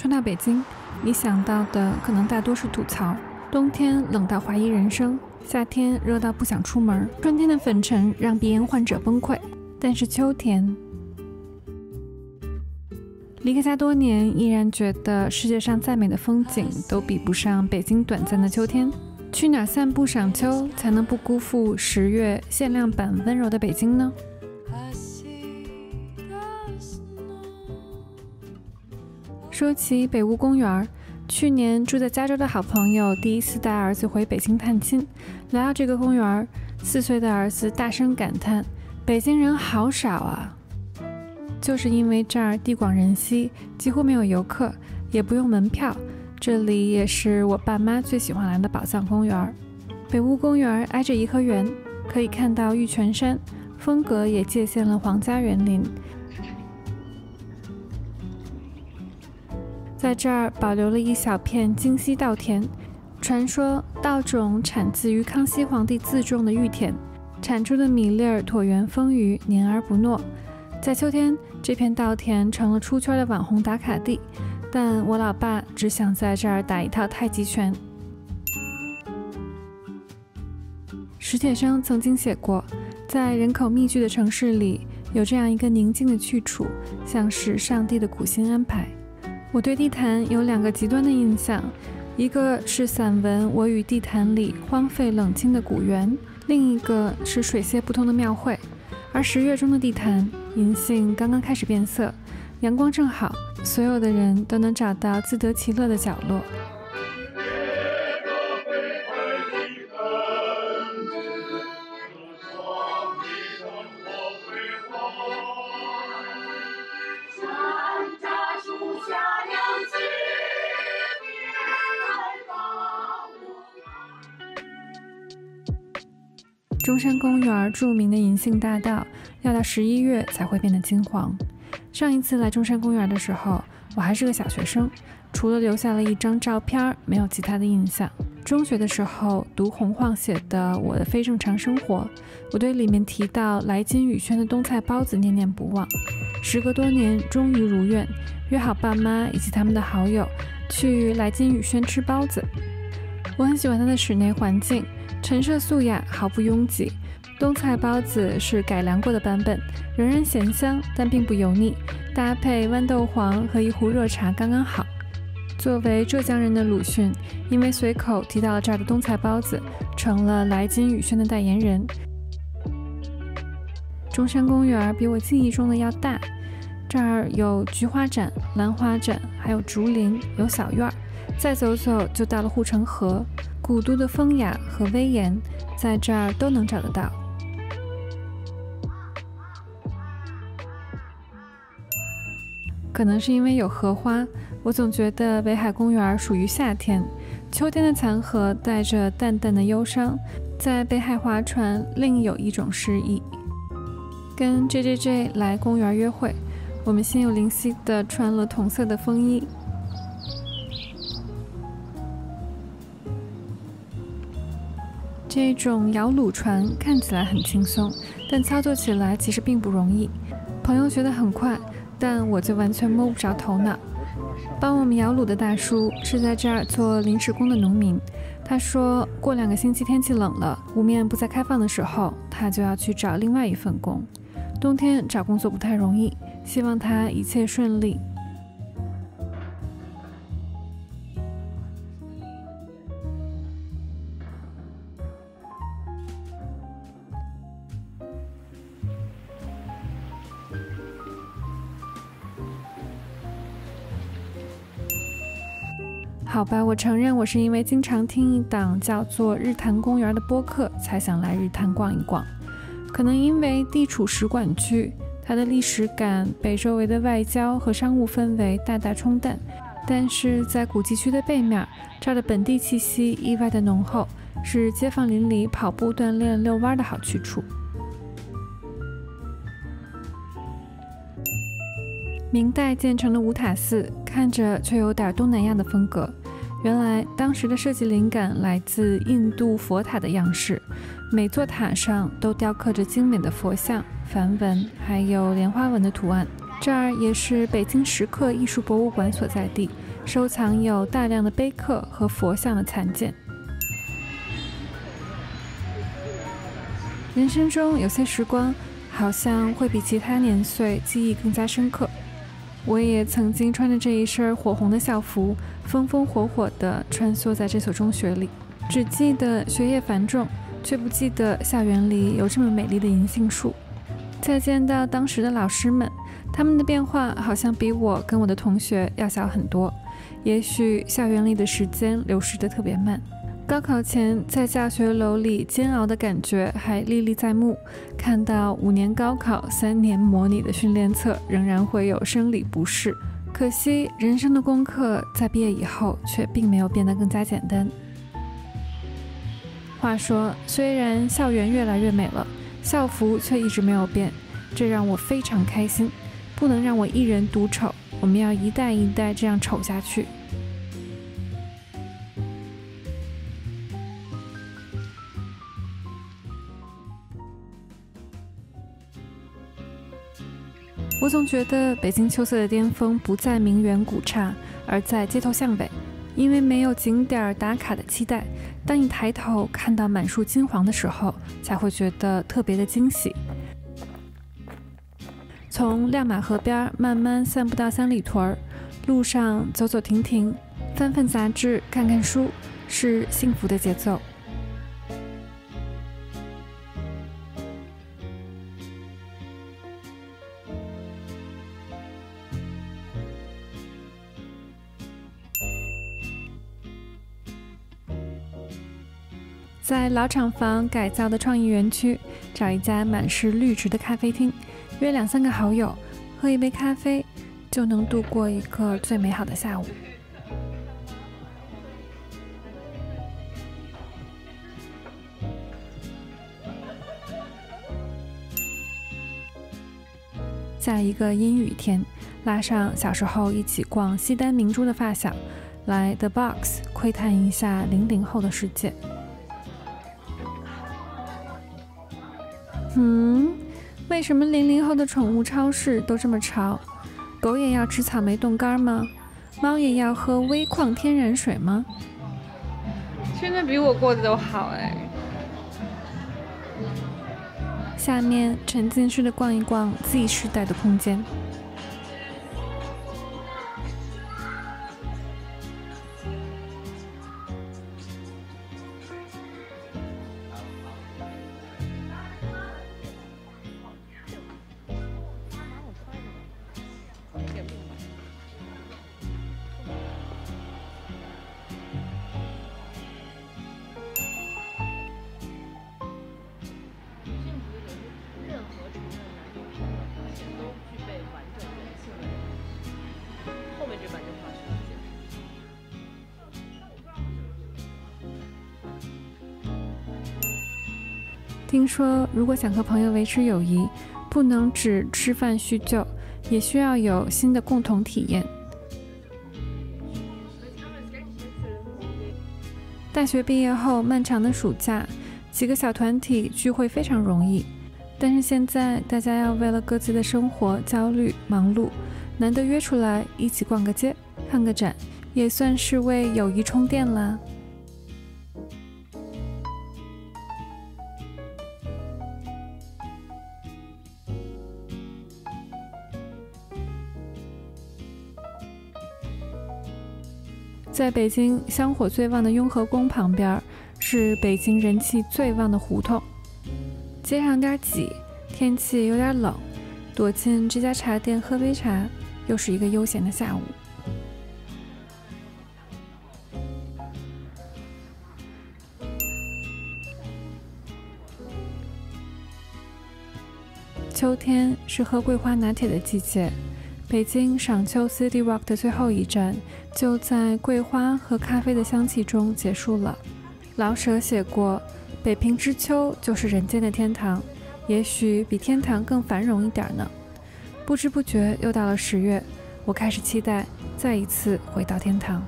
说到北京，你想到的可能大多是吐槽，冬天冷到怀疑人生，夏天热到不想出门，春天的粉尘让鼻炎患者崩溃。但是秋天，离开家多年，依然觉得世界上再美的风景都比不上北京短暂的秋天。去哪儿散步赏秋，才能不辜负10月限量版温柔的北京呢？说起北坞公园，去年住在加州的好朋友第一次带儿子回北京探亲，来到这个公园，4岁的儿子大声感叹：“北京人好少啊！”就是因为这儿地广人稀，几乎没有游客，也不用门票。这里也是我爸妈最喜欢来的宝藏公园。北坞公园挨着颐和园，可以看到玉泉山，风格也借鉴了皇家园林。在这儿保留了一小片京西稻田，传说稻种产自于康熙皇帝自种的玉田，产出的米粒儿椭圆丰腴，黏而不糯。在秋天，这片稻田成了出圈的网红打卡地，但我老爸只想在这儿打一套太极拳。史铁生曾经写过，在人口密集的城市里，有这样一个宁静的去处，像是上帝的苦心安排。我对地坛有2个极端的印象，一个是散文《我与地坛》里荒废冷清的古园，另一个是水泄不通的庙会。而10月中的地坛，银杏刚刚开始变色，阳光正好，所有的人都能找到自得其乐的角落。中山公园著名的银杏大道要到11月才会变得金黄。上一次来中山公园的时候，我还是个小学生，除了留下了一张照片，没有其他的印象。中学的时候读洪晃写的《我的非正常生活》，我对里面提到来金宇轩的冬菜包子念念不忘。时隔多年，终于如愿，约好爸妈以及他们的好友去来金宇轩吃包子。我很喜欢它的室内环境，陈设素雅，毫不拥挤。冬菜包子是改良过的版本，仍然咸香，但并不油腻，搭配豌豆黄和一壶热茶刚刚好。作为浙江人的鲁迅，因为随口提到了这儿的冬菜包子，成了来金宇轩的代言人。中山公园比我记忆中的要大，这儿有菊花展、兰花展，还有竹林，有小院儿。再走走就到了护城河，古都的风雅和威严在这儿都能找得到。可能是因为有荷花，我总觉得北海公园属于夏天。秋天的残荷带着淡淡的忧伤，在北海划船另有一种诗意。跟 JJJ 来公园约会，我们心有灵犀地穿了同色的风衣。这种摇橹船看起来很轻松，但操作起来其实并不容易。朋友觉得很快，但我就完全摸不着头脑。帮我们摇橹的大叔是在这儿做临时工的农民，他说过2个星期天气冷了，湖面不再开放的时候，他就要去找另外一份工。冬天找工作不太容易，希望他一切顺利。好吧，我承认我是因为经常听一档叫做日坛公园的播客才想来日坛逛一逛。可能因为地处使馆区，它的历史感被周围的外交和商务氛围大大冲淡，但是在古迹区的背面，这儿的本地气息意外的浓厚，是街坊邻里跑步锻炼遛弯的好去处。明代建成的五塔寺看着却有点东南亚的风格，原来当时的设计灵感来自印度佛塔的样式，每座塔上都雕刻着精美的佛像、梵文还有莲花纹的图案。这儿也是北京石刻艺术博物馆所在地，收藏有大量的碑刻和佛像的残件。人生中有些时光，好像会比其他年岁记忆更加深刻。我也曾经穿着这一身火红的校服，风风火火地穿梭在这所中学里，只记得学业繁重，却不记得校园里有这么美丽的银杏树。再见到当时的老师们，他们的变化好像比我跟我的同学要小很多。也许校园里的时间流逝得特别慢。高考前在教学楼里煎熬的感觉还历历在目，看到5年高考3年模拟的训练册，仍然会有生理不适。可惜人生的功课在毕业以后却并没有变得更加简单。话说，虽然校园越来越美了，校服却一直没有变，这让我非常开心。不能让我一人独丑，我们要一代一代这样丑下去。我总觉得北京秋色的巅峰不在名园古刹，而在街头巷尾。因为没有景点打卡的期待，当你抬头看到满树金黄的时候，才会觉得特别的惊喜。从亮马河边慢慢散步到三里屯，路上走走停停，翻翻杂志，看看书，是幸福的节奏。在老厂房改造的创意园区，找一家满是绿植的咖啡厅，约2-3个好友，喝一杯咖啡，就能度过一个最美好的下午。在一个阴雨天，拉上小时候一起逛西单明珠的发小，来 The Box 窥探一下00后的世界。为什么00后的宠物超市都这么潮？狗也要吃草莓冻干吗？猫也要喝微矿天然水吗？现在比我过得都好哎。下面沉浸式的逛一逛 Z 世代的空间。听说，如果想和朋友维持友谊，不能只吃饭叙旧，也需要有新的共同体验。大学毕业后，漫长的暑假，几个小团体聚会非常容易，但是现在大家要为了各自的生活焦虑忙碌，难得约出来一起逛个街、看个展，也算是为友谊充电啦。在北京香火最旺的雍和宫旁边，是北京人气最旺的胡同。街上有点挤，天气有点冷，躲进这家茶店喝杯茶，又是一个悠闲的下午。秋天是喝桂花拿铁的季节。北京赏秋 City Walk 的最后一站，就在桂花和咖啡的香气中结束了。老舍写过，北平之秋就是人间的天堂，也许比天堂更繁荣一点呢。不知不觉又到了10月，我开始期待再一次回到天堂。